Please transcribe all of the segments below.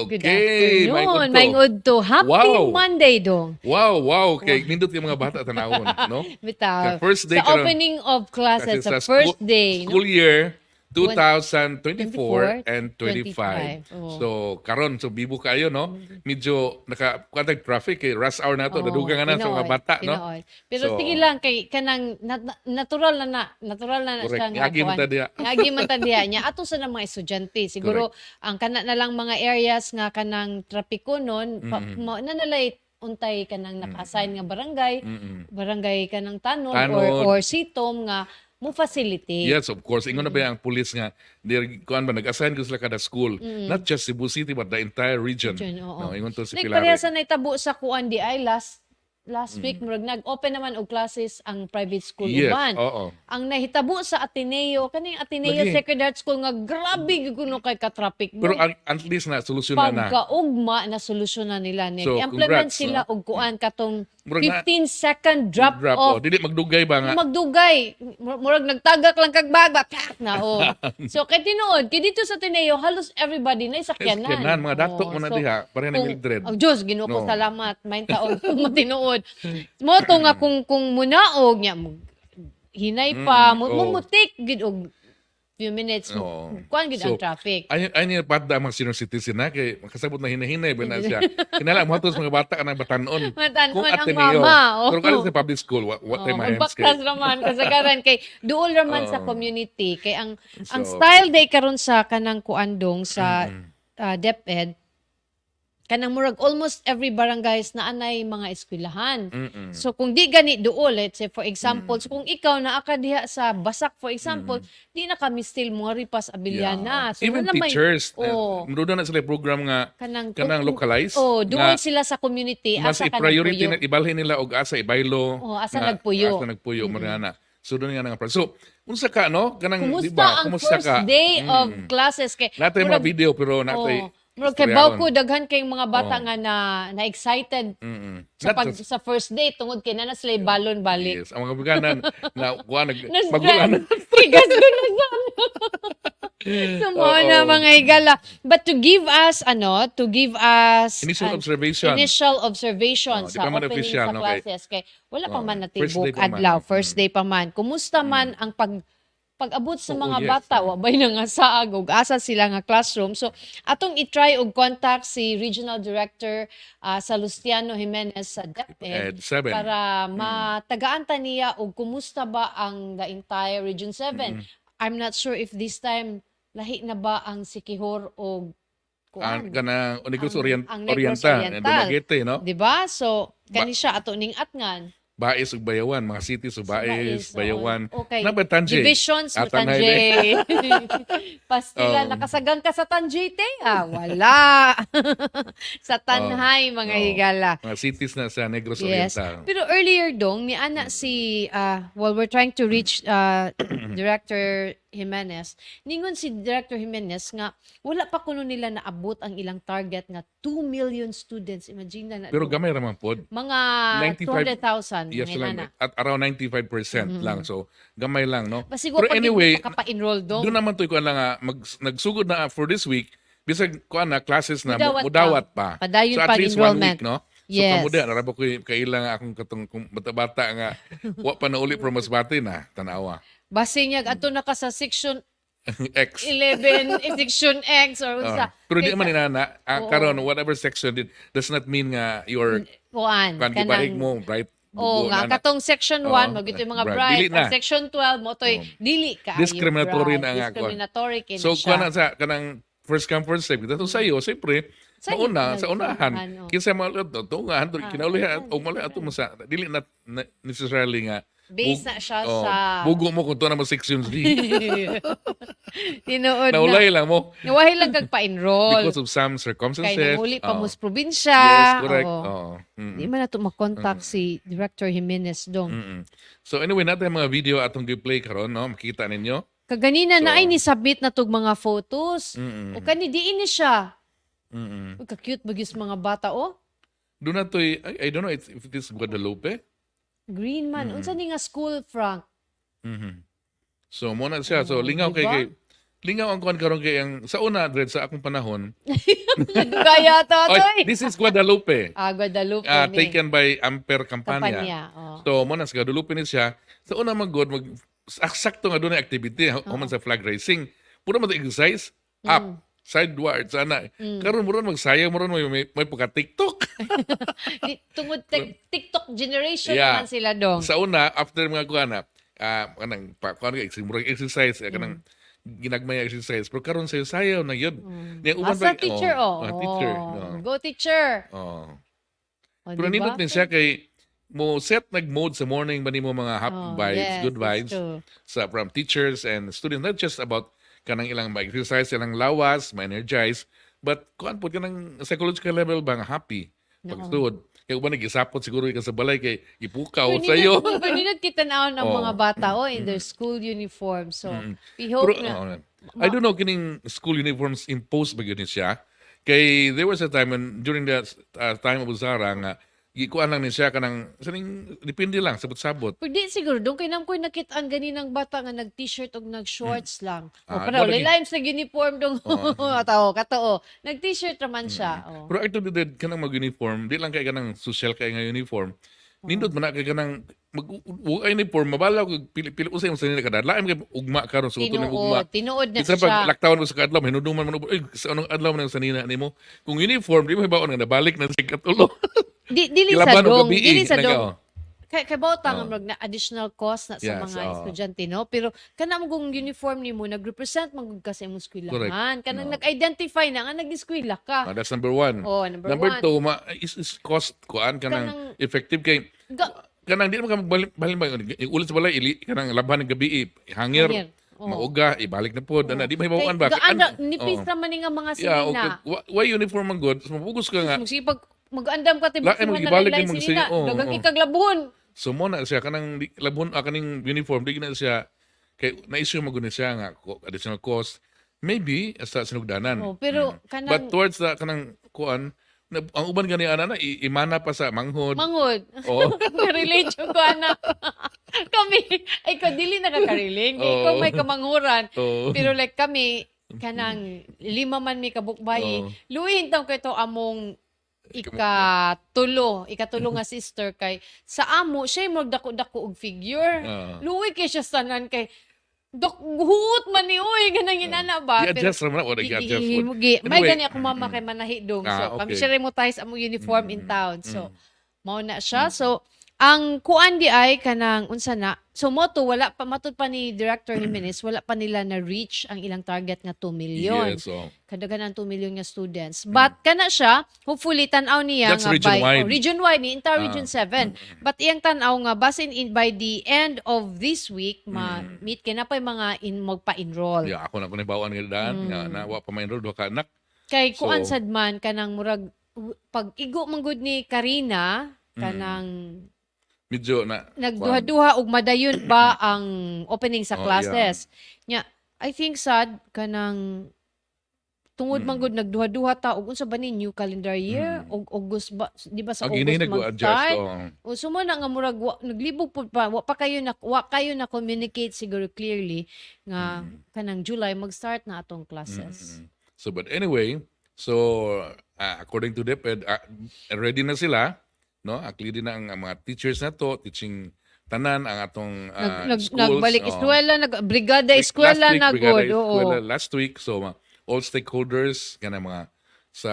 Good Okay, afternoon. maingod to. Maingod to. Happy Wow. Monday dong. Wow. Kay nindot yung mga bata tanawon, no? Kaya Bitaw. first day Sa karon opening of kasi classes, sa sa first day, no? school year 24, 2024 and 25. 25. Oo. So karon so bibo kayo, no? Medyo naka traffic kay rush hour na to, Oo, nadugang na sa mga tinuod, bata, no? tinuod. Pero sige So lang kay kanang natural na correct. siya nga Ngagi man ta diha. Ngagi man ta diha niya ato sa mga estudyante. Siguro ang kana na lang mga areas nga kanang trapiko nun, na nalay untay kanang naka-assign nga barangay, Mm-mm. barangay kanang tanod Tanod. or sitom nga mo facilitate. Yes, of course. Ingon na ba ang police nga, kuan ba, nag-assign ko sila kada school. Not just Cebu City, but the entire region. Diyan, oo. No, ingon to si Like Pilari. pareha sa naitabo sa kuan di ay last week murag nag-open naman og classes ang private school Yes, uban. oo. Ang nahitabo sa Ateneo, kaning Ateneo Lagi. Sacred Heart School nga grabe gyud kuno kay ka-traffic mo. Pero at least na, solusyonan na. Pagkaugma na solusyonan nila ni So, implement congrats, sila no? og kuan katong Murag na- 15-second drop off. Dili magdugay ba nga? Magdugay. Murag nagtagak lang kag bag ba na oh. So kay tinuod, kay dito sa Ateneo halos everybody na isakyanan. Sakyanan, mga dato mo na So, diha, pareha ni kung- Mildred. Oh, Diyos, Ginoo ko No. salamat. Main taon matinuod. Mo to nga kung munaog nya hinay pa, oo. mutik gid og few minutes. Oo. Kuan gid ang So, traffic. Ay niya padda mga senior citizen na kay makasabot na hinahinay ba na siya. Kinala mo hatos mga bata kanang batanon. Matanon Kung ang Ateneo. mama, oh. Pero kani sa public school, what time hands Magbaktas raman kasagaran kay duol raman sa Oo. community kay ang So, style day karon sa kanang kuandong sa DepEd kanang murag almost every barangays na anay mga eskwelahan. So kung di gani duol, let's say for example, so kung ikaw na aka diha sa Basak for example, di na kami still mga ripas Abiliana. So even wala may- teachers, Oh, meron na sila program nga kanang localized. Oh, duol nga sila sa community mas asa ka i-priority nagpuyo. na ibalhin nila og asa ibaylo. Oh, asa nga nagpuyo. Asa nagpuyo mariana. So doon nga nga. So unsa ka no? Kanang Kumusta di ba? ang Kumusta first ka? day of classes kay Natay mga video pero natay murag kay istoryaon. Bawko daghan kay mga bata nga na excited sa Not just- sa first day tungod kay na sila balon balik. Yes, ang mga biganan na kuha Nas- magulan. Tigas ko na sana. So, mga na mga higala. But to give us Initial observation. initial observation Oh, di sa pa man opening official, sa no, classes kay wala pa man first day natibok pa man. adlaw, first day pa man. Kumusta man ang pag-abot sa Oo, mga yes. bata, wabay na nga saag og asa sila nga classroom. So atong i-try og contact si Regional Director Salustiano Jimenez sa DepEd Ed 7. para matagaan ta niya og kumusta ba ang the entire Region 7. I'm not sure if this time lahi na ba ang Siquijor o kuan. Kanang Negros ang Negros Oriental, Oriental. Dumaguete, no? Di ba? So kani siya ato ning atngan. Bais ug Bayawan, mga cities ug Bais, Bayawan. Okay. Na ba Tanjay? Divisions mo Tanay Tanjay. Pastila, nakasagang ka sa Tanjay, te? Wala. Sa Tanhay, mga higala. Mga cities na sa Negros Yes. Oriental. Pero earlier dong, ni ana si, we're trying to reach Director Jimenez. Ningon si Director Jimenez nga, wala pa kuno nila naabot ang ilang target nga 2 million students. Imagine na. Pero gamay ra man pod. mga 95 200,000. Yes mga lang. inana. At around 95% lang. So gamay lang, no? Basta siguro Pero pag anyway, makapa-enroll dong. doon naman to ko lang nga nagsugod na for this week. Bisag kuan na classes na Mudawat mudawat pa. Padayon So at pa ang least 1 enrollment. week, no? So Yes. kamuda narabo ko kailang akong katong bata-bata nga wa pa na uli from Masbate na tanawa. Base niya, ato na ka sa section X. 11, section X, or sa... Pero di man inana karon whatever section did does not mean nga your Kuan, kan gibaig mo right. Oo nga, katong section 1, magito yung mga Bright. bright. Dili na. Ang section 12, mo to'y dili ka. Discriminatory na nga, kuwan. Discriminatory kina So siya. kuan sa kanang first come first serve dito sa iyo siyempre Sa mauna iyo, sa unahan ano. kinsa mga to nga hanto kinaulihan o mali ato mo sa dili na necessarily nga Based na siya oh, sa... bugo mo kung to na mo sections D. Tinuod na. Naulay lang mo Nawahi lang kag pa-enroll. because of some Kay circumstances. nanguli pa Oh. mo sa probinsya. Yes, correct. Oo. Oo. Di man na ito makontak si Director Jimenez dong. So anyway, natin mga video atong gi-play karon, no? Makita ninyo. Kaganina na So, ay ni-submit na tog mga photos. Mm-mm. O kani diin ni siya. Mm-mm. Uy, ka-cute bagis mga bata, oh. Doon na to, I don't know if it is Guadalupe. Green man. Unsa ni nga school, Frank? So mo na siya. So Oh, lingaw kay diba? kay lingaw ang kuan karon kay ang sa una Dred sa akong panahon. Gaya to, Oy, this is Guadalupe. Guadalupe ni. Taken by Ampere Campania. Kampanya. Oh. So mo na sa Guadalupe ni siya. Sa una sakto nga doon ang activity human sa flag raising. Puro man exercise up sideways ana. Karon mo ron magsayaw mo ron may pagka TikTok. Tungod TikTok generation Yeah. naman sila dong. Sa una after mga kuana kanang kuan murag exercise kanang ginagmay exercise pero karon sayaw na yun. Yang uban Asa teacher teacher. Go teacher. Oh. O, Pero diba? nindot din siya kay mo set nag-mode sa morning ba nimo mga happy vibes, yes, good that's vibes true. from teachers and students, not just about kanang ilang exercise, ilang lawas, ma-energize, but kuan po kanang psychological level bang happy pagtuod. Kaya uban nag-isapot siguro ka sa balay kay ipukaw sa iyo. Pero nindot kita naon ng mga bata in their school uniform. So, we hope na. I don't know kining school uniforms imposed ba gyud ni siya. Kay there was a time when during the time of Zara nga gikuan lang ni siya kanang saning depende lang sabot-sabot. Pero di siguro, doon kayo naman ko nakitaan ganinang bata nga nag-t-shirt o nag-shorts lang. O, wala pero lagi. limes na uniform dong. Katao. Nag-t-shirt naman siya. Oh. Pero ito did kanang mag-uniform, di lang kay kanang social kay nga uniform. Nindot man na kay kanang uniform mabalaw kag pili usay mo sa nila kada. Laim kay ugma karon suot ng ugma. Tinuod na Isa siya. pag laktawan mo sa kadlaw, hinuduman mo sa anong adlaw man sa nina nimo. Kung uniform, di mo hibaon nga nabalik na sa katulo. Dili sa Kilaban o dong. gabi, Dili sa nagaw. dong. Kay bawta nga mag na additional cost na sa Yes, mga estudyante, no? Pero kana mo kung uniform nimo nag-represent magud ka sa imong eskwelahan. Kanang nag-identify na nga nag-eskwela ka. That's number one. Oh, number one. two, is cost kuan kanang effective kay kanang di mo ka magbalik ulit sa balay kanang laban ng gabi hangir. Hangir. Mauga, ibalik na po. Di ba hibawan ba? Gaanda, nipis naman nga mga Yeah, sinina. okay. Why uniform man good? Mapugos ka nga. Magsipag, mag-andam ka, Lain, tibok magibalik na din mga sinina. sinina. Dagang ikaglabon. So mo na siya kanang labon kaning uniform di na siya kay na-issue mo gud siya nga additional cost maybe sa sinugdanan. Oh, pero kanang But towards the kanang kuan ang uban gani ana na imana pa sa manghod. mangod. Oh. Relate yung ko anak. Kami, ay ko dili nakaka-relate. Ikaw may kamanghuran. Oh. Pero like kami, kanang 5 man may kabukbayi. Luwihin taw ko ito among ikatulo nga sister kay sa amo siya mo dako-dako og figure. Luwi kay siya sanan kay huot man ni oy ganang inana ba. I-adjust naman ako nag-adjust. May Anyway. gani ako mama kay manahi dong. So kami Okay. siya remotize among uniform in town. So mao na siya. So ang kuan di ay kanang unsa na. So moto wala pa matud pa ni Director Jimenez, wala pa nila na reach ang ilang target nga 2 million. Yes, oh. Kadaghanan 2 million nga students. But kana siya, hopefully tan-aw niya That's nga region-wide. region-wide ni entire Region 7. But iyang tan-aw nga basin in by the end of this week ma-meet kay na pa mga magpa-enroll. Yeah, ako na ko nabawaan nga daan nga nawa pa ma-enroll duha ka anak. Kay So- kuan sad man kanang murag pag igo man gud ni Karina kanang Medyo na nagduha-duha og madayon ba ang opening sa Oh, classes. Nya, I think sad kanang tungod man gud nagduha-duha ta og unsa ba ni new calendar year og August ba di ba sa ang August ini nag-adjust mag-start? oh. O sumo na nga murag naglibog pud pa wa kayo na communicate siguro clearly nga kanang July mag-start na atong classes. So but anyway, according to DepEd, ready na sila, no? Clear na ang mga teachers na to, teaching tanan ang atong schools. Nagbalik eskwela, brigada eskwela na Brigada gud. Oo. Eskwela last week. So all stakeholders, kana mga sa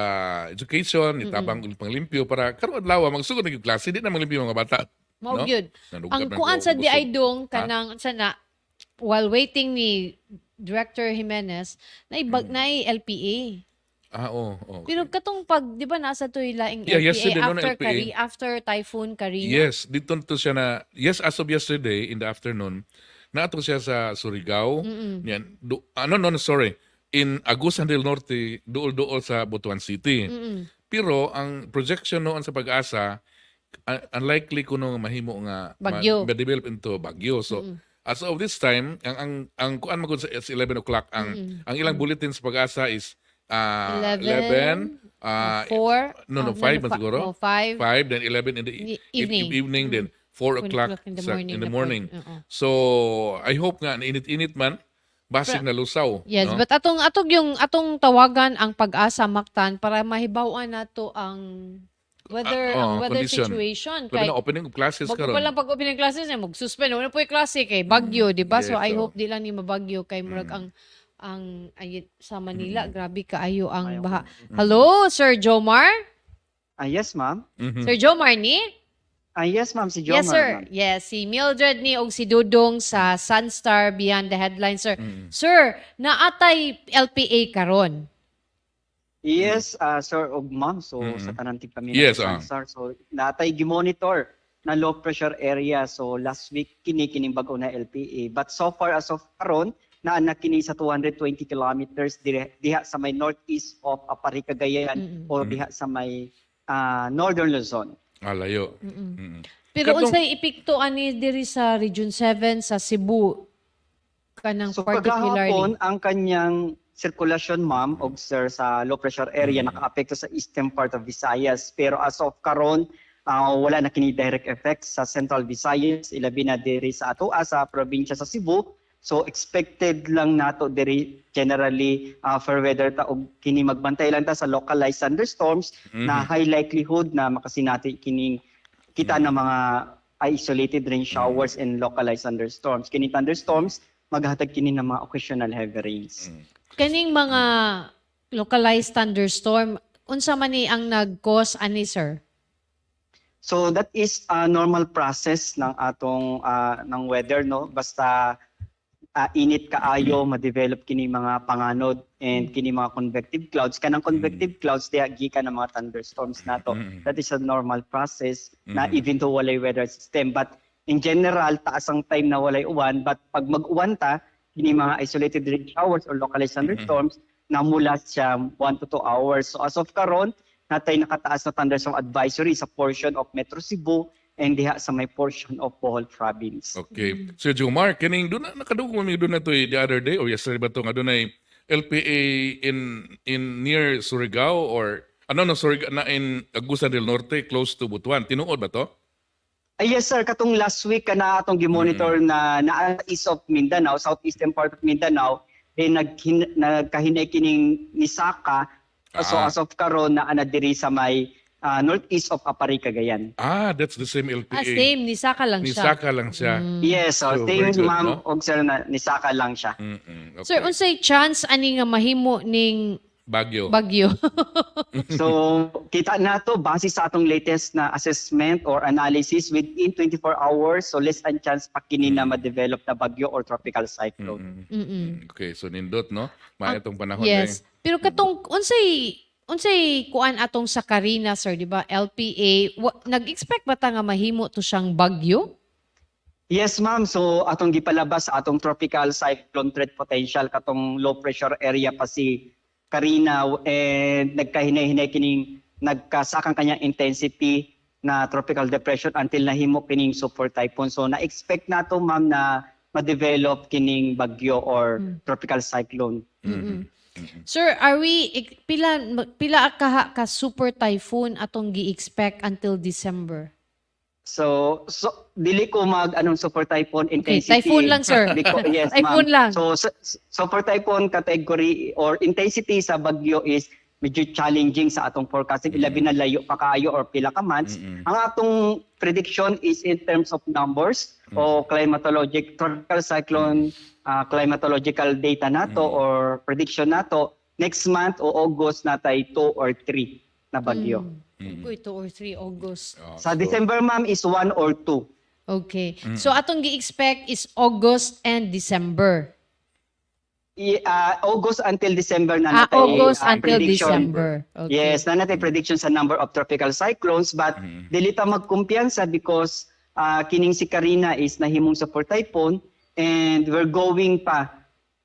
education, itabang panglimpyo para karon adlaw magsugod na yung klase, di na manglimpyo mga bata. Mao No? gyud. Nanugad Ang na kuan ko, sa di busog. ay dong kanang sana while waiting ni Director Jimenez na LPA. Okay. Pero katong pag di ba nasa to laing Yeah, LPA yesterday no na LPA. after Typhoon Karina. Yes, dito to siya na, yes, as of yesterday in the afternoon, naato siya sa Surigao. Yan, sorry. In Agusan del Norte, duol-duol sa Butuan City. Pero ang projection noon sa pag-asa, unlikely kuno mahimo nga Bagyo. ma-develop into bagyo. So, as of this time, ang kuan magud sa 11 o'clock, ang ilang bulletin sa pag-asa is 11, 4, 5 man siguro. 5 5, then 11 in the evening, then 4 o'clock in the in the morning. morning. So, I hope nga, init-init man, basig na lusaw. Yes, no? but atong tawagan ang pag-asa Mactan para mahibaw-an nato ang weather Condition. situation Labi kay na opening of classes bago pa karon. lang pag-open ng classes niya mag-suspend wala po yung klase kay bagyo, di ba? So yes, I so. hope di lang ni mabagyo kay murag ang ay, sa Manila grabe kaayo ang baha. Hello, Sir Jomar? Yes, ma'am. Sir Jomar ni? Yes, ma'am. Si Jomar, Yes, sir. ma'am. Yes, si Mildred ni og si Dudong sa Sunstar Beyond the Headlines, sir. Sir, naatay LPA karon. Yes, sir og ma'am. So, sa tanang tigpamilya Yes, sa Sansar. So, natay gimonitor na low pressure area. So, last week, kining bago na LPA. But so far as of karon, naanak kini sa 220 kilometers diha sa may northeast of Apari, Cagayan o diha sa may northern Luzon. Layo. Pero Katong- unsay epekto ani diri sa Region 7 sa Cebu kanang So particularly? kagahapon ang kanyang circulation, ma'am, og sir, sa low pressure area nakaapekto sa eastern part of Visayas, pero as of karon wala na kini direct effect sa central Visayas, ilabi na diri sa atoa sa probinsya sa Cebu. So expected lang nato diri generally for weather ta og kini magbantay lang ta sa localized thunderstorms na high likelihood na makasinati kining kita na mga isolated rain showers and localized thunderstorms. Kini thunderstorms maghatag kini ng mga occasional heavy rains. Kaning mga localized thunderstorm, unsa man ni ang nag-cause ani, sir? So that is a normal process ng atong ng weather, no? Basta init kaayo ma-develop kini mga panganod and kini mga convective clouds. Kanang convective clouds diha gikan ng mga thunderstorms nato. That is a normal process na even though walay weather system, but in general taas ang time na walay uwan, but pag mag-uwan ta kini mga isolated rain showers or localized thunderstorms namula siya 1 to 2 hours. So as of karon natay nakataas na thunderstorm advisory sa portion of Metro Cebu and diha sa may portion of Bohol province. Okay. Sir Jomar, kining doon na nakadugong mi doon na to the other day or yesterday ba to nga doon ay LPA in near Surigao or Surigao na in Agusan del Norte close to Butuan. Tinuod ba to? Yes sir, katong last week na atong gimonitor na east of Mindanao, southeastern part of Mindanao, nagkahinay kining Nisaka. So as of karon na diri sa may northeast of Apari, Cagayan. That's the same LPA. Same, nisaka lang siya. Nisaka lang siya. Yes, so very same good, ma'am no? og sir na Nisaka lang siya. Okay. Sir, unsay chance ani nga mahimo ning Bagyo. bagyo? So kita nato base sa atong latest na assessment or analysis within 24 hours, so less ang chance pa kini na ma-develop na bagyo or tropical cyclone. Okay, so nindot, no? Maya itong panahon. Yes. Pero katong unsay kuan atong sa Carina, sir, di ba? LPA, nag-expect ba ta nga mahimo to siyang bagyo? Yes ma'am, so atong gipalabas sa atong tropical cyclone threat potential katong low pressure area pa si Carina, and nagkahinay-hinay kining nagkasakang kanyang intensity na tropical depression until nahimo kining super typhoon. So na-expect nato ma'am na ma-develop kining bagyo or tropical cyclone. Sir, are we pila ka super typhoon atong gi-expect until December? So dili ko super typhoon intensity. typhoon lang, sir. Yes, Typhoon ma'am. lang. So super typhoon category or intensity sa bagyo is medyo challenging sa atong forecasting. Ilabi na layo pa kaayo or pila ka months. Ang atong prediction is in terms of numbers o tropical cyclone climatological data nato or prediction nato. Next month o August natay 2 or 3 na bagyo. Uy, 2 or 3 August. Sa December ma'am is 1 or 2. Okay. So atong gi-expect is August and December. August until December na natay August until prediction. December. Okay. Yes, na natay prediction sa number of tropical cyclones, but dili ta magkumpiyansa because kining si Carina is nahimong super typhoon and we're going pa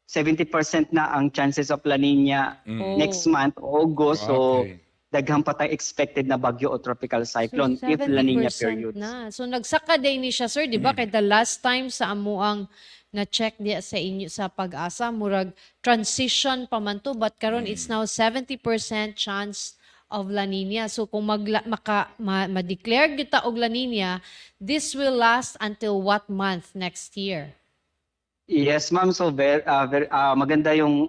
70% na ang chances of La Nina next month, August. So Okay. daghang pa tayo expected na bagyo o tropical cyclone So, if La Nina 70% periods. na. So nagsaka day ni siya, sir, di ba? Kay the last time sa amuang na-check diya sa inyo sa pag-asa, murag transition pa man to, but karon it's now 70% chance of La Nina. So kung ma-declare kita og La Nina, this will last until what month next year? Yes, ma'am. So maganda yung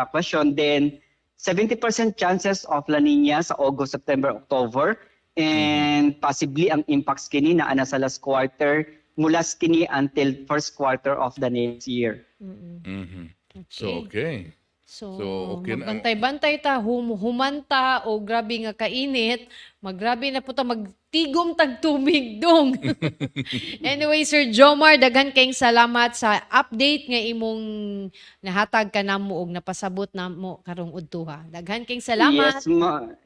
question. Then 70% chances of La Nina sa August, September, October. And possibly ang impacts kini na ana sa last quarter mula kini until first quarter of the next year. Mhm. So, okay. So, So, okay na. magbantay-bantay ta, humanta o grabe nga kainit, maggrabe na po ta magtigom tag tubig dong. Anyway, Sir Jomar, daghan kayong salamat sa update nga imong nahatag ka namo og napasabot namo karong udtuha. Daghan kayong salamat.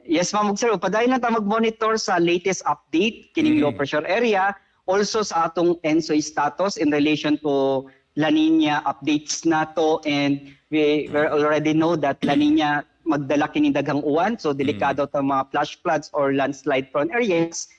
Yes, ma'am. Sir, upadayon na ta mag-monitor sa latest update kining low pressure area, also sa atong ENSOY status in relation to La Nina updates nato, and we already know that La Nina magdala kining daghang uwan, so delikado ta mga flash floods or landslide prone areas.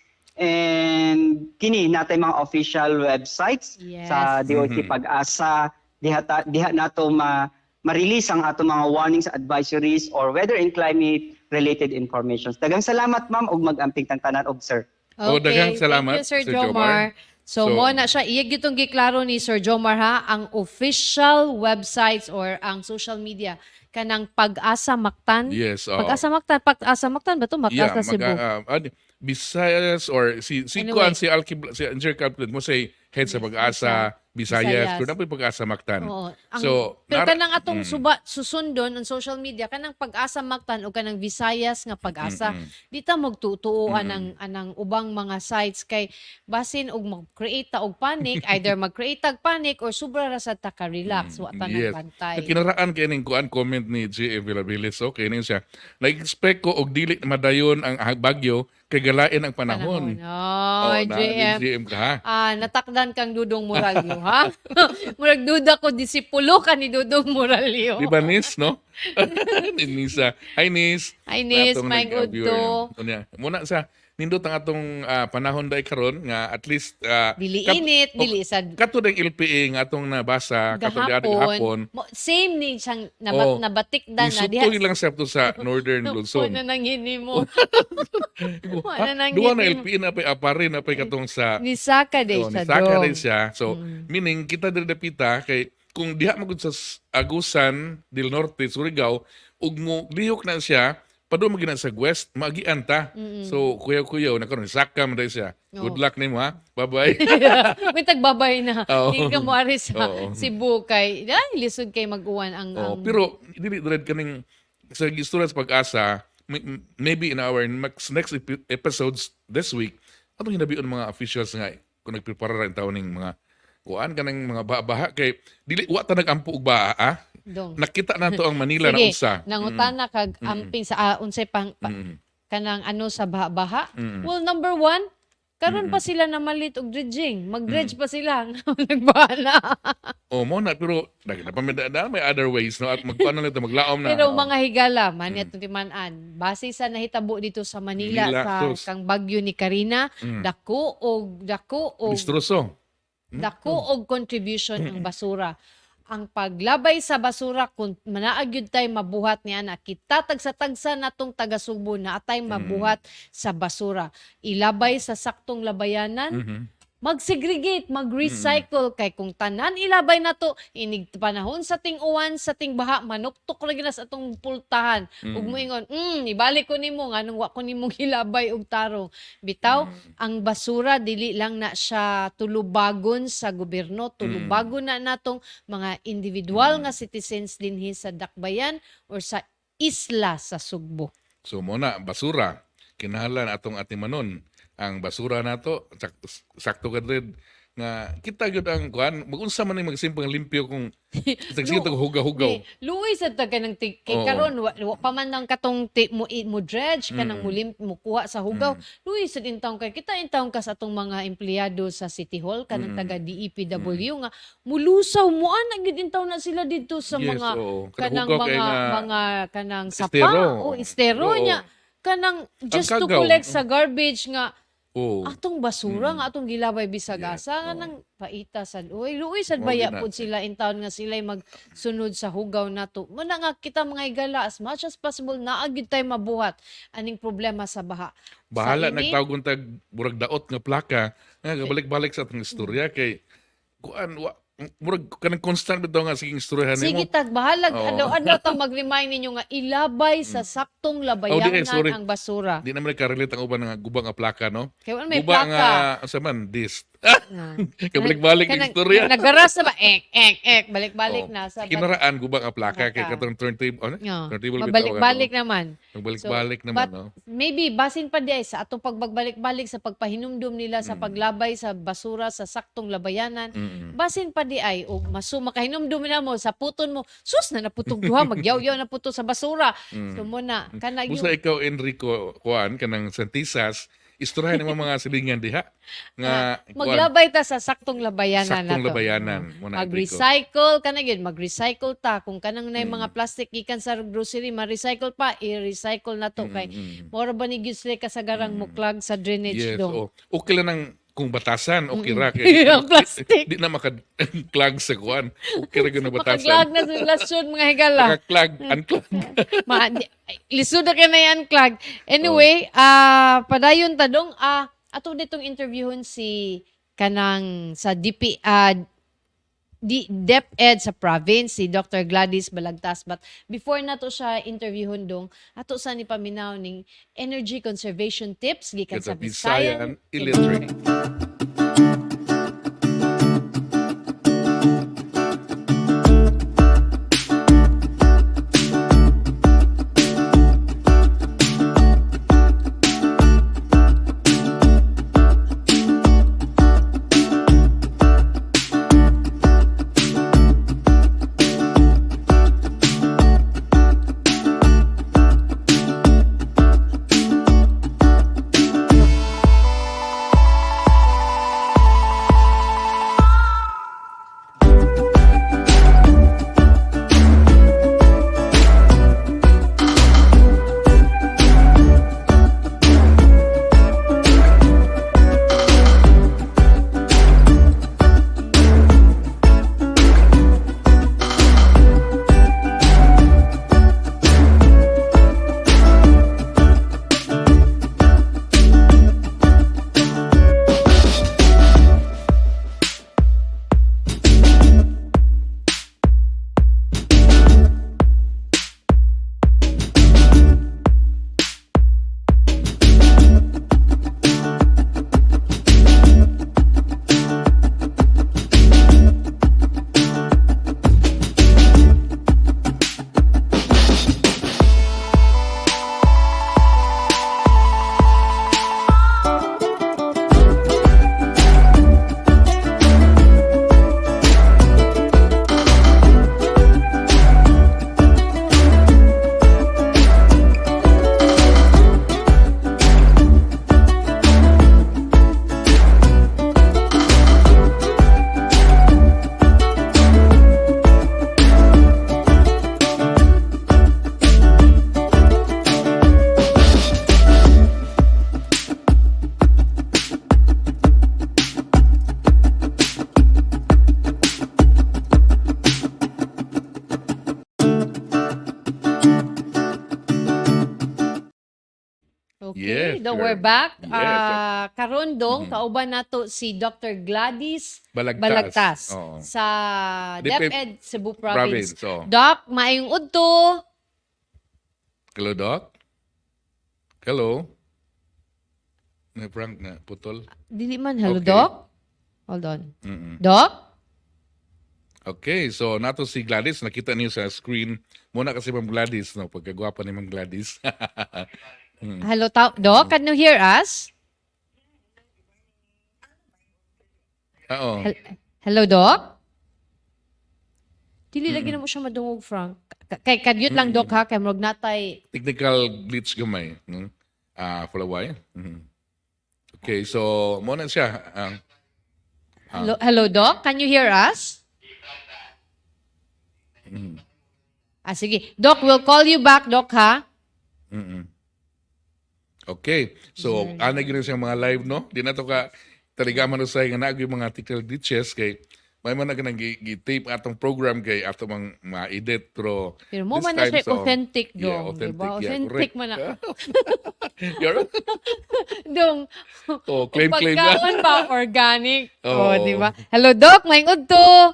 And kini natay mga official websites Yes. sa DOT Pag-asa, diha nato ma-release ang ato mga warnings, advisories or weather and climate related information. Daghang salamat, ma'am, ug mag-amping tang tanan og sir. Daghang salamat, Thank you, Sir Sir Jomar. Jomar. So, So- mo na siya, iyag itong giklaro ni Sir Jomar ha, ang official websites or ang social media kanang Pag-asa Mactan. Yes. Pag-asa Mactan ba to? Pag-asa Cebu. Visayas or si Anyway. Kuan, si Engineer Captain mo say head sa Pag-asa Visayas, Visayas. pero napoy Pag-asa Mactan. Oo. nar- Pero kanang atong susundon ang social media, kanang Pag-asa Mactan o kanang Visayas nga Pag-asa, di ta magtutuoan anang ubang mga sites kay basin og mag-create ta og panic, either mag-create tag panic or sobra ra sad ta ka relax, wa ta nang bantay. Kinaraan kay ning kuan comment ni J.A. Villabilis. Okay ning siya. Nag-expect ko og dili madayon ang bagyo kay galain ang panahon. Oh, JM. JM ka ha. Natakdan kang Dudong Moralyo, ha? Murag duda ko, disipulo ka ni Dudong Moralyo. Di ba, Nis, no? Ni Nisa. Hi, Nis. Hi, Nis. Atong May good nag-viewer to. yan. Muna sa, nindot ang atong panahon day karon nga at least Dili init, dili sad kato ding LPA nga atong nabasa kato di hapon. Same ni siyang Oh, nabatikdan na. Isutoy lang sa to sa Northern Luzon. Wala nang hini mo. Wala nang Duwa na hini mo. LPA na pay apare na pay katong sa Nisaka day sa nisaka dong. rin siya. So, meaning, kita din dapita, kay kung diha magud sa Agusan del Norte, Surigao, ug mo lihok na siya, pado magina sa West, magian ta. So, kuyaw-kuyaw, nakaroon, sakam rin siya. Good luck nimo ha. Bye-bye. May tagbabay na. Oo. Hindi ka moari sa Oo. Cebu kay, lisod kay mag-uwan ang... Pero, dili dread kaning sa istorya sa Pag-asa, maybe in our next episodes this week, atong hinabion mga officials nga, kung nagprepara rin taon ng mga kuan kanang mga baha kay dili wa ta nagampo og baha. Dong. Nakita nato ang Manila na Sige, unsa. nangutana kag amping sa unsay pang kanang ano sa baha. Well, number one, karon pa sila na malit og dredging. Mag-dredge pa sila nagbaha na. Mo na pero may other ways no at magpaano lang maglaom na. Pero mga higala man itong timan-an. Base sa nahitabo dito sa Manila, Manila, sa tos. kang bagyo ni Karina, dako og Distroso. contribution ang basura. Ang paglabay sa basura kung manaag yun tayo mabuhat niya na kita tagsa-tagsa natong taga-Subo na atay mabuhat sa basura. Ilabay sa saktong labayanan, mag-segregate, mag-recycle kay kung tanan ilabay na to inig panahon sa ting uwan sa ting baha manuktok lagi na sa atong pultahan ug moingon ibalik ko nimo nganong wa ko nimong hilabay og tarong bitaw ang basura dili lang na siya tulubagon sa gobyerno, tulubagon na natong mga individual nga citizens dinhi sa dakbayan or sa isla sa Sugbo. So mo na basura kinahanglan atong atimanon ang basura nato sakto ka rin nga kita gyud ang kuan magunsa man ni magsimpang limpyo kung sige tag hugaw-hugaw. Luoy sa taga ng kay Oo. karon wa pa man nang katong mo dredge kanang mo kuha sa hugaw. Luoy sa intawon kay kita intawon ka sa atong mga empleyado sa City Hall kanang taga DEPW nga mulusaw mo ana gid intawon na sila didto sa Yes, mga oo. kanang Hugaw kay nga mga kanang sapa estero. o estero Oo. nya kanang just to kagaw. collect sa garbage nga Oh. atong basura nga atong gilabay bisag asa nga nang paita sad luoy sad Mao baya gina. pud sila in town nga sila'y magsunod sa hugaw nato mo na nga kita mga higala as much as possible naa gyud tay mabuhat aning problema sa baha. Bahala Sa ini, nagtawgon tag burag daot nga plaka nga balik-balik sa atong istorya kay kuan murag kanang constant bitaw nga siging istoryahan Sige nimo. tag bahalag Oo. ano ta mag-remind ninyo nga ilabay sa saktong labayanan sorry. ang basura. Di naman ka-relate ang uban nga gubang nga plaka, no? Kaya may Guba nga, plaka. asa man, dis. Ah. Kabalik-balik ng Kanang- istorya. Nagaras na ba? Balik-balik Oo. na sa Kinaraan gubang nga plaka kay Plaka. katong turntable, ano? Yeah. Turntable bitaw, Mabalik-balik ano? naman. Magbalik-balik So, naman, but no? maybe basin pa di ay sa atong pagbalik-balik sa pagpahinumdum nila sa Mm. paglabay sa basura sa saktong labayanan. Mm-mm. Basin pa di ay o masu makahinumdum na mo sa puton mo. Sus na naputog duha magyaw-yaw na puto sa basura. So mo na kana Busa yung ikaw, Enrico, kuan, kanang Santisas, istoryahan ng mga silingan diha. Nga, kuan, maglabay ta sa saktong labayanan saktong nato. labayanan. Muna, Enrico. Mag-recycle ka na yun, mag-recycle ta. Kung kanang na Mm. mga plastic gikan sa grocery, ma-recycle pa, i-recycle na to. Kay, mora ba ni Gisle kasagarang muklag sa drainage Yes, dong? okay lang ng kung batasan, okay ra. Ang plastic. Di na maka-clog sa kuan. Okay ra yun na batasan. Makaglag na sa lasyon mga higala. Maka-clog, unclog. Lisod na ka na yan, clag. Anyway, padayon ta dong, ato ditong interviewon si kanang sa DepEd sa province, si Dr. Gladys Balagtas. But before na to siya interviewon dong, ato sa ni paminaw ning energy conservation tips gikan sa Visayan Illiterate. Okay, Yes, so sure. we're back. Yes. Karon dong, kauban nato si Dr. Gladys Balagtas. Balagtas Oo. sa DepEd DepEd Cebu Province. Province. Oh. Doc, maayong udto. Hello, Doc? Hello? Na-prank na, putol. Dili man, hello Okay. Doc? Hold on. Mm-mm. Doc? Okay, so nato si Gladys, nakita niyo sa screen. Muna kasi Ma'am Gladys, no? Pagkagwapa ni Ma'am Gladys. Hello, Doc? Can you hear us? Oo. Hello, Doc? Dili lagi na mo siya madungog, Frank. Kay kadyut lang, Doc, ha? Kay murag natay. Technical glitch gamay. No? For a while. Mhm. Okay, so muna siya. Hello, Doc? Can you hear us? Mhm. Sige. Doc, we'll call you back, Doc, ha? Mm-mm. Okay. So, anay gina siyang mga live, no? Di na to ka taligaman sa nga naag yung mga technical glitches kay may man na ganang gi-tape atong program kay ato mga edit pero Pero mo this man na time, siya so, authentic, yeah, dong. authentic, Diba? yeah, Authentic correct. man na. You're, Dong, claim na. pagkaon ba? Organic. Oo. Oh, di ba? Hello, Doc. Maing udto.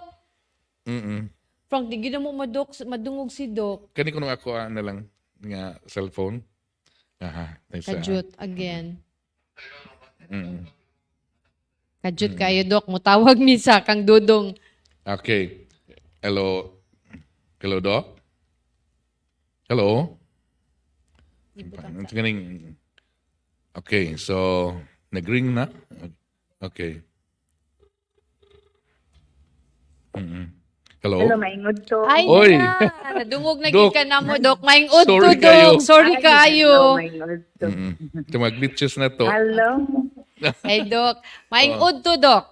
Mm. Frank, di gina mo madungog si Doc. Kani ko nung ako na lang nga cellphone. Aha, taysa. Kajut again. Mm. Kajut kayo, Doc. Mutawag mi sa kang Dudong. Okay. Hello. Hello, Doc? Hello? Ganing. Okay, so nag-ring na? Okay. Mm-mm. Hello? Hello, maingod to. Ay, Oy! na. Nadungog na Doc. ka na mo, Doc. Maing udto, Sorry kayo. Doc. Sorry Hello, kayo. maingod to. Mm-mm. Ito mag-glitches na to. Hello. Hey, Doc. Maing Oh. udto, Doc.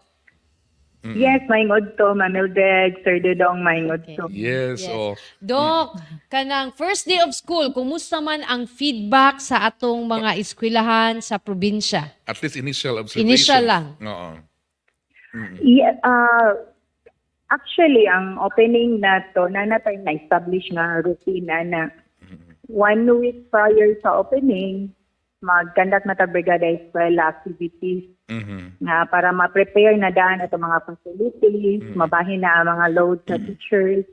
Mm-mm. Yes, maingod to. Mamildeg, Sir Dudong, maingod to. Yes, Yes. oh. Doc, kanang first day of school, kumusta man ang feedback sa atong mga eskwelahan sa probinsya? At least initial observation. Initial lang. Oo. Yeah, actually, ang opening na to, natay na-establish nga routine na 1 week prior sa opening, mag-conduct na ta brigada eskwela activities Mhm. nga para ma-prepare na daan ato mga facilities, mabahin na ang mga load sa teachers.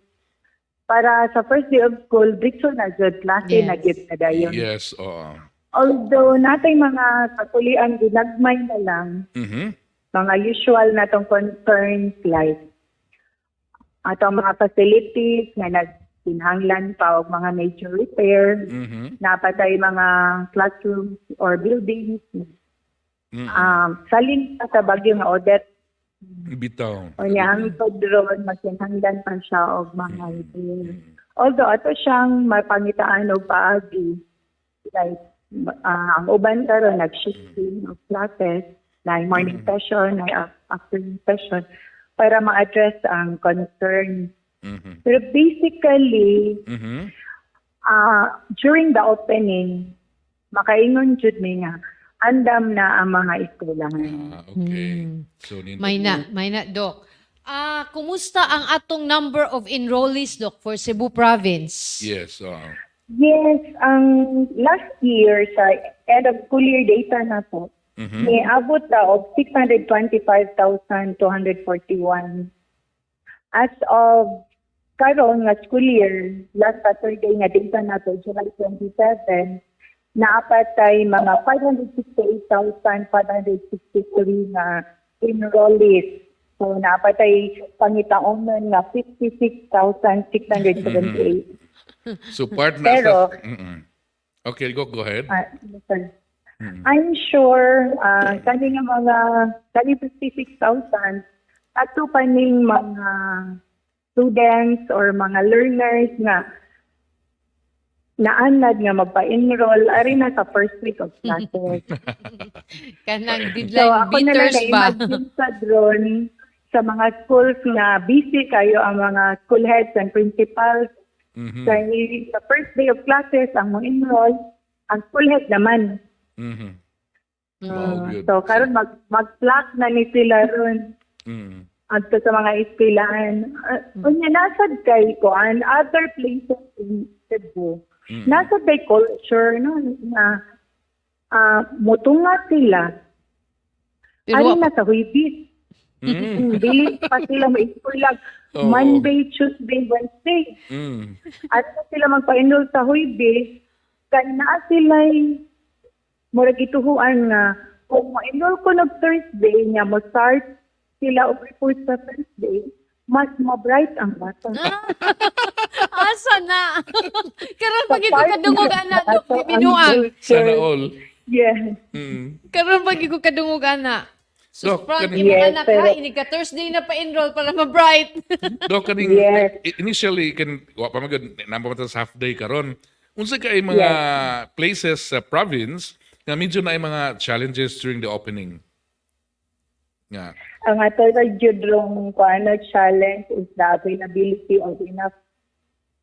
Para sa first day of school, dito na jud klase Yes. na gyud na dayon. Yes, oo. Although natay mga kakulian ginagmay na lang, Mhm. mga usual natong concerns like atong mga facilities nga nagkinahanglan pa og mga major repair, Mhm. napatay mga classrooms or buildings. Mhm. Salin pa sa bagyo nga Odette, Bitaw. o niya ang ron, magkinahanglan pa siya og mga repair. Although ato siyang mapangitaan og paagi, like ang uban karon nag-shifting of classes, na morning session, na afternoon session, para ma-address ang concern. Mhm. Pero basically, Mhm. during the opening, makaingon jud mi nga, andam na ang mga eskwelahan. Okay. So, May na, Doc. Kumusta ang atong number of enrollees, Doc, for Cebu Province? Yes, oo. Yes, ang last year sa end of school year data na po, Mhm. may abot na of 625,241. As of karon nga school year, last Saturday nga data na to, July 27, naapatay mga 568,563 na enrollees. So naapatay pangitaonon nga 56,678. So, part na Pero- sa... Mhm. Okay, go ahead. Listen. I'm sure kani nga mga kani 56,000 ato pa ning mga students or mga learners nga naanad nga magpa-enroll ari na sa first week of classes. Kanang So deadline ako na lang beaters ba? na-imagine sa drone sa mga schools na busy kayo ang mga school heads and principals. Mhm. Dahil sa first day of classes ang mo enroll, ang school head naman. Mhm. Wow, good. So karon mag-plot na ni sila ron Mhm. adto sa mga eskwelahan. Unya nasad kay kuan other places in Cebu. Nasad kay culture no na mutunga sila. Pero Ari wa- na sa Huibis. Dili pa sila ma-eskwela Oo. Monday, Tuesday, Wednesday. Mhm. At sila magpa-enroll sa Huibis, kaya na sila murag ituhuan nga kung ma-enroll ko ng Thursday niya mo start sila og report sa Thursday, mas ma-bright ang bata. Asa na? Karon pag ko part kadungog na- ana, Doc, ato ang binuang. Sana all. Yes. Mhm. Karon pag ko kadungog ana. So, Doc, Frank, kani- imo Yes, anak pero- ha, ini ka Thursday na pa-enroll para ma-bright. Doc, kaning Yes. initially wa pa magud nambamata sa half day karon. Unsa kay mga places sa province nga medyo na ay mga challenges during the opening? Nga. Ang ato sa judrong kuano challenge is the availability of enough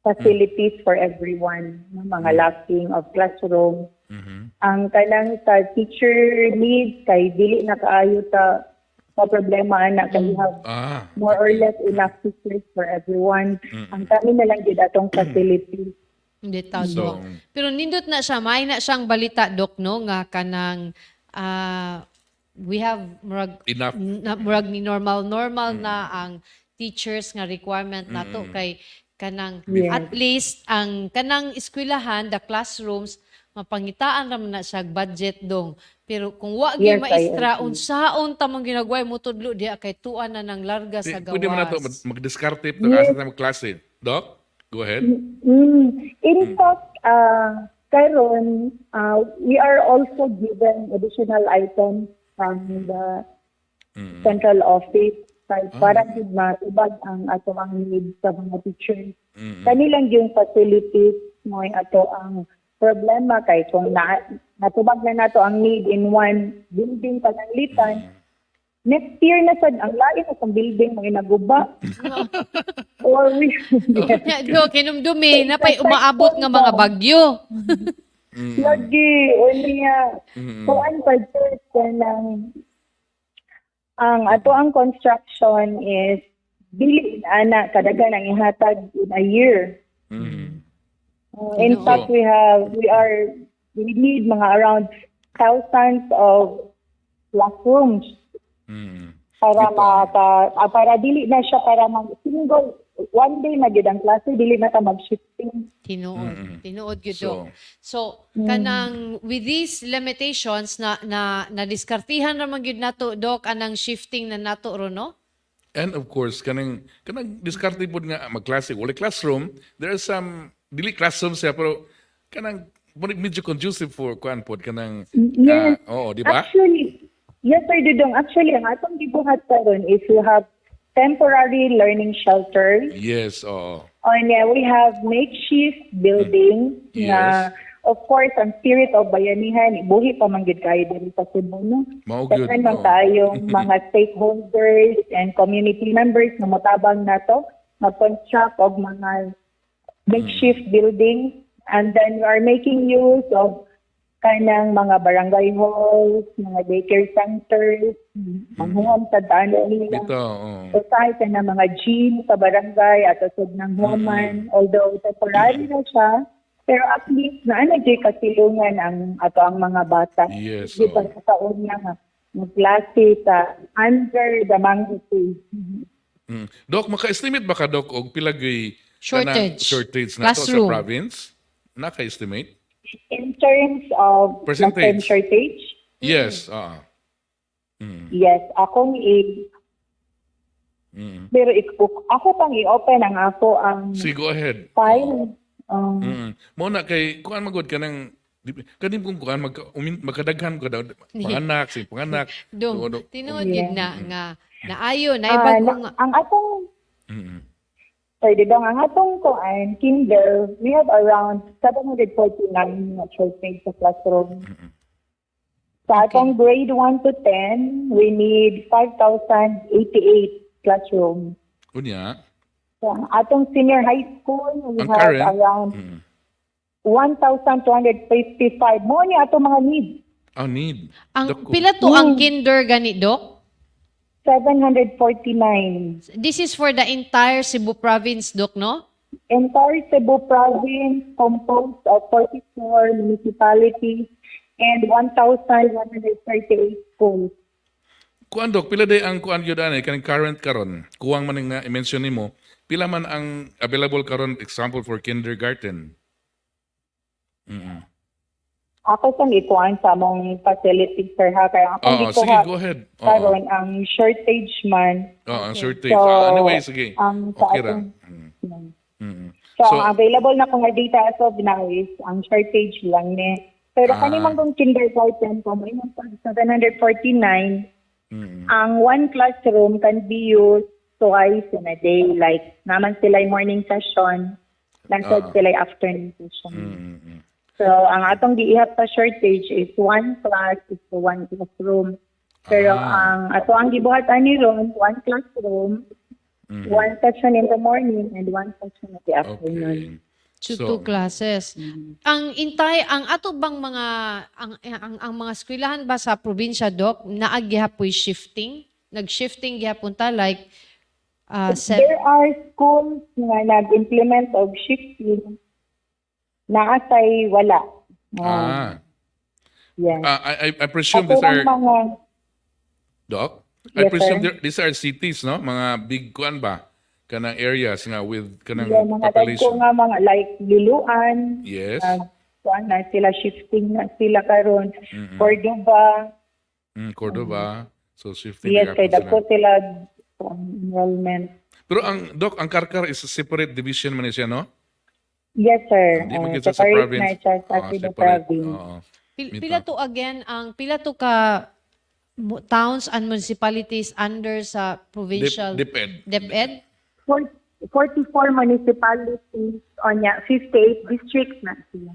facilities for everyone. Mga lacking of classroom. Mhm. Ang kanang sa teacher needs kay dili na kaayo ta problema na kay have more or less enough teachers for everyone. Ang kami na lang gid atong facilities. Hindi tao, So- Doc. Pero nindot na siya, may na siyang balita, Doc, no, nga kanang we have murag Enough. murag ni normal na ang teachers nga requirement nato kay kanang Yes. at least ang kanang eskwelahan, the classrooms mapangitaan ra man na siya budget dong. Pero kung wa gyud Yes, I maestra agree. unsaon ta mong ginagway mo tudlo diha kay tuan na ng larga sa gawas. Pwede mo na ito mag-discarte ito Yes. asa tayo klase. Doc, go ahead. In fact, karon we are also given additional items from the central office para gid maubag ang ato ang needs sa mga teachers. Kanilang yung facilities mo ato ang problema kay kung natubag na nato ang need in one building pananglitan, next year na sad ang lain sa building mo inaguba. Or we Do kinumdumi na pay umaabot nga mga bagyo. lagi unya kuan pa jud kanang ang ato ang construction is dili ana kadagan ang ihatag in a year. In Ginoo. fact, we need mga around thousands of classrooms para para dili na siya para mag single one day na gyud ang klase dili na ta mag-shifting. Tinuod gyud So, So kanang with these limitations na diskartihan ra man gyud nato Doc anang shifting na nato ro no? and of course, kanang diskarte po nga mag-klase. Wala classroom, there are some, dili classroom siya, pero kanang medyo conducive for kuan po, kanang, Yes. di ba? Actually, yes, Sir Dudong. Actually, ang atong gibuhat karon is we have temporary learning shelters. Yes, oo. We have makeshift buildings na, of course, ang spirit of bayanihan, ibuhi pa man gid kayo diri sa Cebu, no? Mao gyud, Dagan man oo. tayong mga stakeholders and community members na motabang nato, mag-construct og mga makeshift buildings, and then we are making use of kanang mga barangay halls, mga daycare centers, manghuam sa daan nila. Dito, oo. Society na mga gym sa barangay at usod ng human, although temporary na siya, pero at least na kasilungan ang ato ang mga bata. Yes, Di ba sa taon na nga, magklase sa under the magnitude. Doc, maka-estimate ba ka, Doc, og pilagay shortage na to sa Classroom. province? Naka-estimate? In terms of Percentage. classroom shortage, Yes, yes, akong pero ako pang i-open ang ako ang See, go ahead. file. Muna kay kuan magod ka ng kanim kung kuan magkadaghan ko daw panganak, Dong, Tuod- tinuod gyud na nga naayo na Ah, ibag ang atong Mm-mm. Sorry, Dong, ang atong kuan kinder, we have around 749 na shortage sa classroom. Sa atong grade 1 to 10, we need 5,088 classroom. Unya, Sa atong senior high school, we ang have current, around 1,255. Mo ni atong mga needs. need. ang Dako. pila to ang kinder gani Doc? 749. This is for the entire Cebu province Doc no? Entire Cebu province composed of 44 municipalities and 1,138 schools. Kuan Doc, pila day ang kuan gyud ani kanang current karon? Kuwang man nga i-mention nimo, pila man ang available karon example for kindergarten? Ako sang ikuan sa among facility, sir, ha? Kaya ako Oo, sige, ikuha go ahead. Oo. karon ang shortage man. Ang shortage. So, Anyway, sige. ang sa Okay ra. atong- Mm. So, So- ang available na kong data as of now is ang shortage lang ni. Pero kanimang kong kindergarten ko, may 749, ang one classroom can be used twice in a day. Like, naman sila morning session, nagsad sila afternoon session. So, ang atong giihat sa shortage is one class is to one classroom. Pero ang ato ang gibuhat ani ron, one classroom, one session in the morning and one session in the afternoon. Okay. To two classes. Ang ato bang mga ang mga eskwelahan ba sa probinsya Doc naagihapoy shifting? Nag-shifting gihapon ta like There are schools nga nag-implement og shifting na asay wala. Yes. I presume these Ato are, ang mga Doc? I Yes, presume sir. these are cities, no? Mga big kuan ba? kanang areas nga with kanang Yeah, mga dagko population. nga mga like Liloan, Yes. kuan na sila, shifting na sila karon. Cordoba, Cordoba. So shifting yes, na kay gapon dagko sila. sila enrollment. Pero ang Doc, ang Karkar is a separate division man siya, no? Yes, sir. Hindi man kita sa Separate province. na siya sa Oo, Cebu separate. province. Oo. Pila to again ang pila to ka towns and municipalities under sa provincial DepEd. DepEd? 44 municipalities on 58 districts na siya.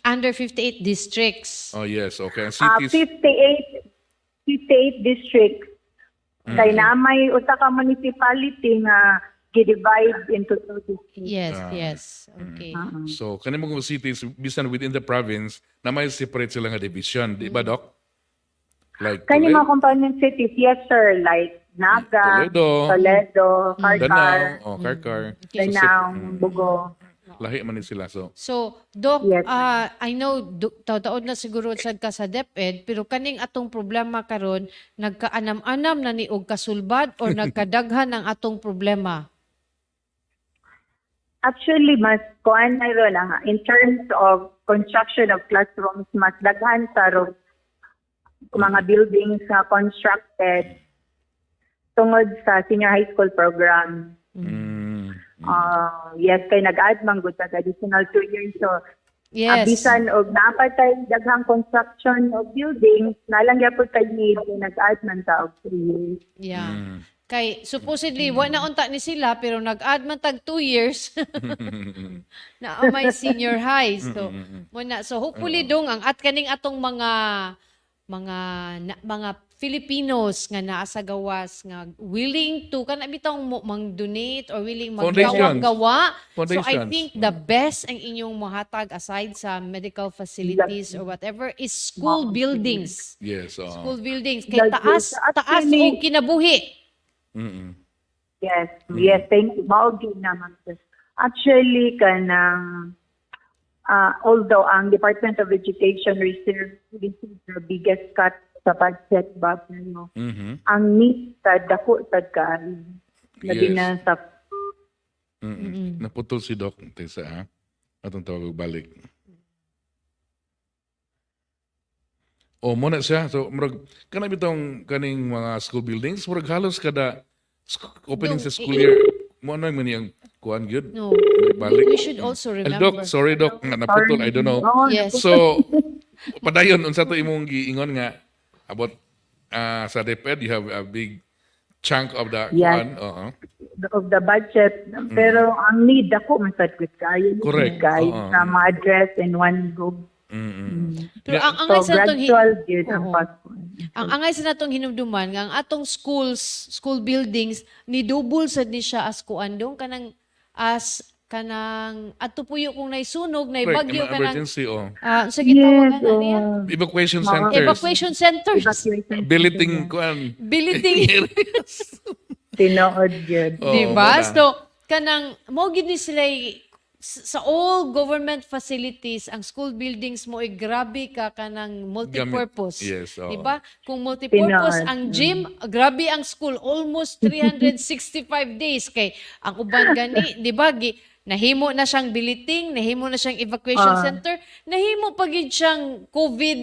Under 58 districts. Oh, yes. Okay. Ang 58 cities. 58 districts. Kay na may usa ka municipality nga gi-divide into two districts. Yes, yes. Okay. So, kani mo cities, bisan within the province, na may separate sila nga division. Di ba, Doc? Like Kani Toledo, mga component cities, yes sir, like Naga, Toledo, Karkar, Danao, Karkar. So, Danao, Bugo. lahi man ni sila. So, So, Doc, Yes. I know taud na siguro sad ka sa DepEd, pero kaning atong problema karon nagkaanam-anam na ni og kasulbad or nagkadaghan ng atong problema. Actually, mas kuan na ro lang in terms of construction of classrooms, mas daghan sa ro mga buildings na constructed tungod sa senior high school program. Yes, kay nag-add man gud sa additional 2 years. So, Yes. bisan og napatay daghang construction of buildings, nalang gyapon kay need nag-add man ta og 3 years. Yeah. Kay supposedly wa na unta ni sila pero nag-add man tag 2 years na may senior high. So muna so hopefully dong ang at kaning atong mga Filipinos nga naa sa gawas nga willing to kana bitong mang-donate or willing Foundations. maggawa. So I Foundations. think the best ang inyong mahatag aside sa medical facilities or whatever is school buildings. yes. School buildings kay That's taas actually- og kinabuhi. Yes, yes, thank you. Maogi naman. Sir. Actually, kanang although ang Department of Education received the biggest cut sa budget ba, no? Ang need sa dako sa kaayo. Labi Yes. na sa Naputol si Doc Tessa, ha? Atong tawag og balik. O muna siya. So, murag, kanang bitong kaning mga school buildings, murag halos kada opening sa school year, mo ano yung ang kuhan gyud. No. Balik. We should also Doc, remember. sorry Doc, nga naputol, I don't know. Oh, Yes. So, padayon, unsa to imong giingon nga about sa DepEd, you have a big chunk of the Yes. kuhan. of the budget. Pero ang need ako masad gud kayo. Correct. Guys, Oo. na ma-address in one go. Pero ang So, angay sa natong gradual yun ang Oo. Pasko. ang angay sa natong hinumduman nga ang atong school buildings ni double sad ni siya as kuandong kanang adto puyo kung naisunog na Correct, bagyo yung kanang emergency, sa gitawagan Yes, niya evacuation Mga centers. evacuation centers evacuation. Billeting kuhan. billeting Tinood yun. Oh, diba? muna. So, kanang, mo gid ni sila sa all government facilities, ang school buildings mo ay grabe ka kanang multipurpose. Yes, oo. Diba? Kung multipurpose Pinoy. ang gym, grabe ang school, almost 365 days. Kay ang uban gani, diba? Nahimo na siyang billeting, nahimo na siyang evacuation center, nahimo pagid siyang COVID.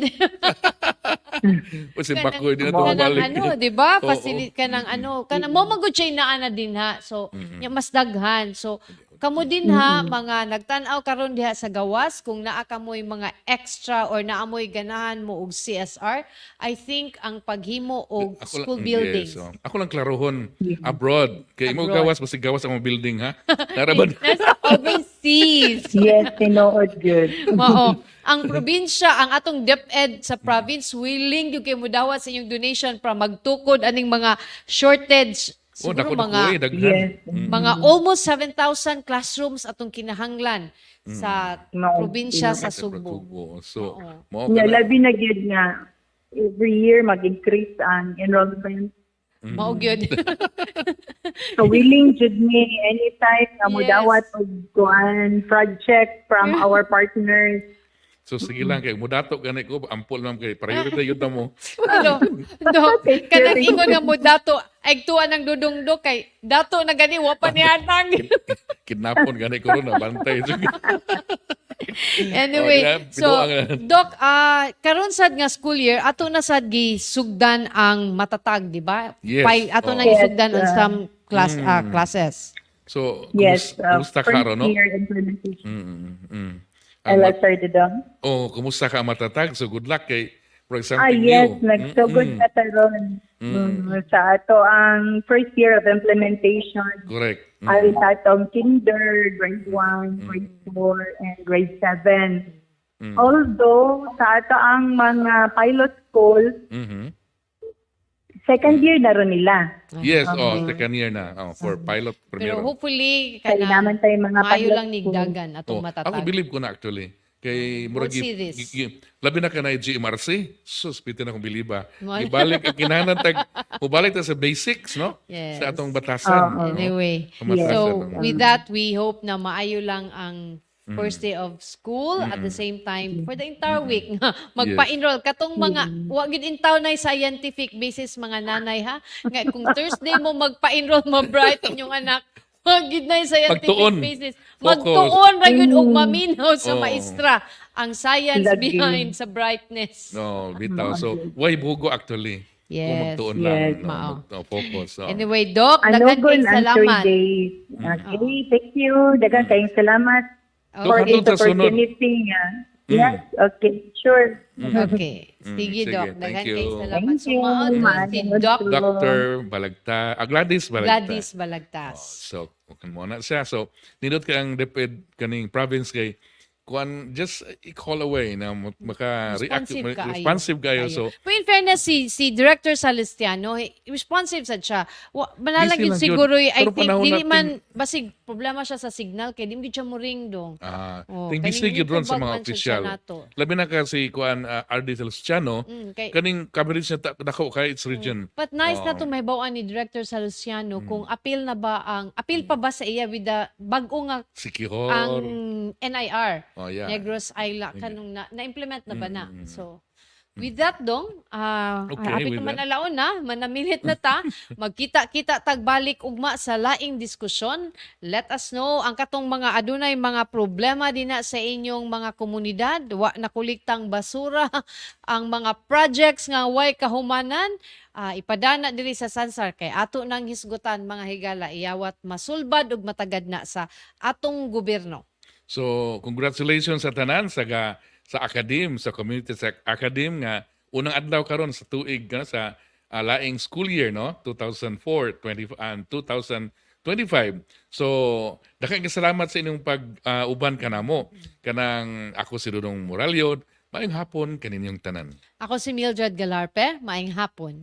Kasi bakoy din na kanang balik. ano, 'di ba? Oo. Kanang ano, kanang mo magud siya naa na din ha. So, nya mas daghan. So, kamo din ha mga nagtan-aw karon diha sa gawas kung naa kamoy mga extra or naamoy ganahan mo og CSR, I think ang paghimo og school buildings. Yes, ako lang klarohon abroad. Kay imo Abroad. gawas basta gawas ang mga building, ha? Naraban. Nasa overseas. Yes, tinood yun. Oo. Ang probinsya, ang atong DepEd sa province, willing yung kayo mudawat sa inyong donation para magtukod aning mga shortage. Siguro dako mga, daghan. Yes. mga almost 7,000 classrooms atong kinahanglan sa probinsya sa Subo. So, Oo. mo Nga, ka na. labi na yun nga, every year mag-increase ang enrollment. Mao gyud. So willing jud me anytime nga Yes. mudawat og kuan project from our partners. So sige lang kay mudato gani ko ampol man kay priority yun mo. Do, kanang ingon nga mo dato ay tuwa ng dudong do kay dato na gani wa pa ni anang. Kidnapon gani ko ron na bantay. Anyway, Oh, so binuang. Doc, karon sad nga school year ato na sad gisugdan ang matatag, di ba? Yes, Ato na oo. gisugdan on some classes. So Yes, kumusta ka first ron, no? year implementation. Ang Let's start it down. kumusta ka matatag? So good luck kay for example Yes, you. nagsugod na taron. Sa ato ang first year of implementation. Correct. Ay sa atong kinder, grade 1, grade 4, and grade 7. Although sa ato ang mga pilot school, second year na ron nila. Yes, second year na for pilot Pero primero. hopefully Kaya naman tayo mga maayo pilot lang school. nigdagan atong Ako matatag. believe ko na actually. Kay World murag Series. labi na ka na GMRC. Sus, piti na akong biliba. Mal- Ibalik ang kinahanglan mubalik ta sa basics, no? Yes. Sa atong batasan. no? Anyway, Pamatasan, so no? with that, we hope na maayo lang ang first day of school at the same time for the entire week nga magpa-enroll katong mga wa gid intaw na scientific basis mga nanay ha nga kung Thursday mo magpa-enroll mo bright inyong anak wa gid na scientific Magtuon. basis Focus. magtuon ra gyud og maminaw sa Oo. maestra ang science Lagi. behind sa brightness. No, bitaw. So, why bugo actually? Yes, Kung magtuon yes, lang. mao. Focus. So. Anyway, Doc, daghan Anogon kayong ang 3 salamat. days. Okay, thank you. Dagan kayong salamat So, for hangtod this sa sunod. opportunity. Yes, okay, sure. Okay. Sige, sige, Doc. thank Daghan you. kayong salamat. Thank So, you. maod si Doc Dr. Balagta. Gladys Balagta. Gladys Balagtas. So, okay mo na siya. So, nindot ka ang DepEd kaning province kay kuan just i-call away na maka-react responsive kayo. So, But in fairness, si Director Salestiano, responsive sad siya. Manalang Busy yun lang siguro, yun. I Pero think, panahon dili natin- man, basig, problema siya sa signal, kaya di mo siya mo ring dong. ting bisig yun ron sa mga official. Nato. Labi na kasi kuan RD Celestiano, kaning coverage niya dako kay its region. But nice na Oo. to may bawaan ni Director Salesiano kung appeal na ba ang appeal pa ba sa iya with the bag-o nga Sikihor. ang NIR Oh, yeah. Negros Isla kanung na-implement na ba na. So with that dong, Okay, hapit with naman that. alaon na, manamilit na ta, magkita-kita tagbalik ugma sa laing diskusyon. Let us know ang katong mga adunay mga problema dinha sa inyong mga komunidad, wa nakuliktang basura, ang mga projects nga way kahumanan, ipadana diri sa Sansar kay ato nang hisgutan mga higala iyawat masulbad ug matagad na sa atong gobyerno. So, congratulations sa tanan sa academe, sa community sa academe nga unang adlaw karon sa tuig sa laing school year no 2004 and 2025. So, daghang salamat sa inyong pag-uban kanamo kanang ako si Dudong Moralyon. Maayong hapon kaninyong tanan. Ako si Mildred Galarpe, maayong hapon.